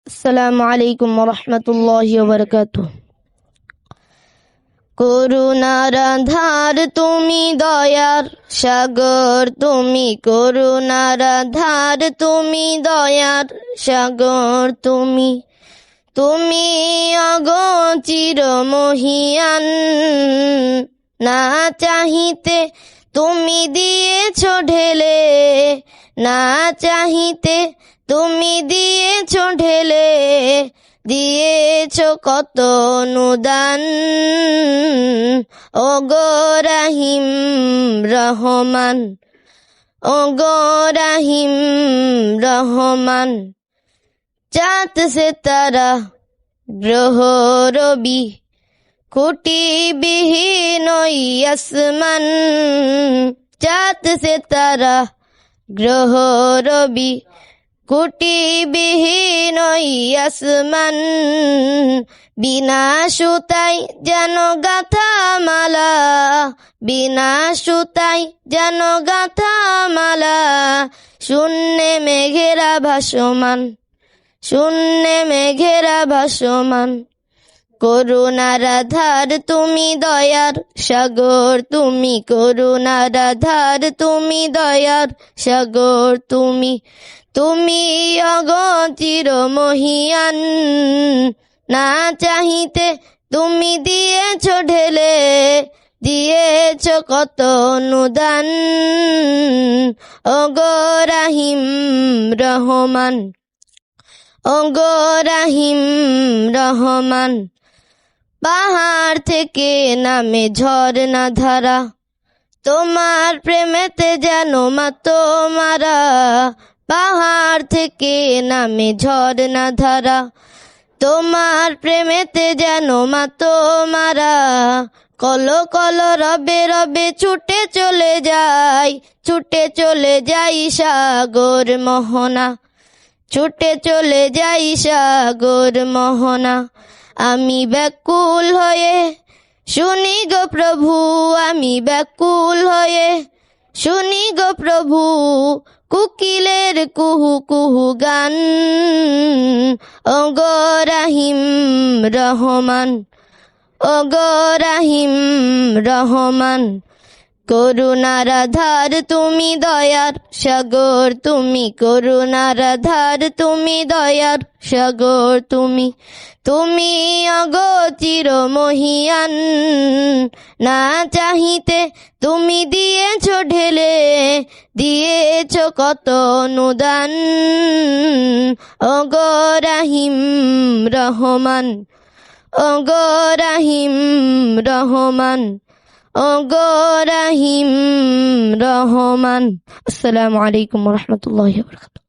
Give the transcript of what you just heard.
আসসালামু আলাইকুম ওয়া রাহমাতুল্লাহি ওয়া বারাকাতুহু। করুণার আধার তুমি, দয়ার সাগর তুমি, করুণার আধার তুমি, দয়ার সাগর তুমি। তুমি অগোচর মহিয়ান, না চাহিতে তুমি দিয়েছ ঢেলে, না চাহিতে তুমি দিয়েছ ঢেলে, দিয়েছ কত অনুদান। ওগো রাহিম রহমান, ওগো রাহিম রহমান। চাঁদ সিতারা গ্রহ রবি, খুঁটি বিহীন ওই আসমান। চাঁদ সিতারা গ্রহ রবি, খুঁটি বিহীন ওই আসমান। বিনা সুতাই যেন গাথা মালা, বিনা সুতাই যেন গাথা মালা। শূন্যে মেঘেরা ভাসমান, শূন্যে মেঘেরা ভাসমান। করুণার আধার তুমি, দয়ার সাগর তুমি, করুণার আধার তুমি, দয়ার সাগর তুমি। তুমি অগোচর মহিয়ান, না চাহিতে তুমি দিয়েছ ঢেলে, দিয়েছ কত অনুদান। ওগো রাহিম রহমান, ওগো রাহিম রহমান। পাহাড় থেকে নামে ঝরনা ধারা, তোমার প্রেমেতে যেন মাতো মারা। পাহাড় থেকে নামে ঝরনা ধারা, তোমার প্রেমেতে যেন মাতো মারা। কলো কলো রবে রবে ছুটে চলে যাই, ছুটে চলে যাই সাগর মোহনা, ছুটে চলে যাই সাগর মোহনা। আমি ব্যাকুল হয়ে শুনি গো প্রভু, আমি ব্যাকুল হয়ে শুনি গো প্রভু, কুকিলের কুহু কুহু গান। ওগো রাহিম রহমান, ওগো রাহিম রহমান। করুণার আধার তুমি, দয়ার সাগর তুমি, করুণার আধার তুমি, দয়ার সাগর তুমি। তুমি অগোচর মহিয়ান, না চাহিতে তুমি দিয়েছ ঢেলে, দিয়েছ কত অনুদান। ওগো রাহিম রহমান, ওগো রাহিম রহমান, ওগো রাহিম রহমান। আসসালামু আলাইকুম ওয়া রাহমাতুল্লাহি ওয়া বারাকাতুহু।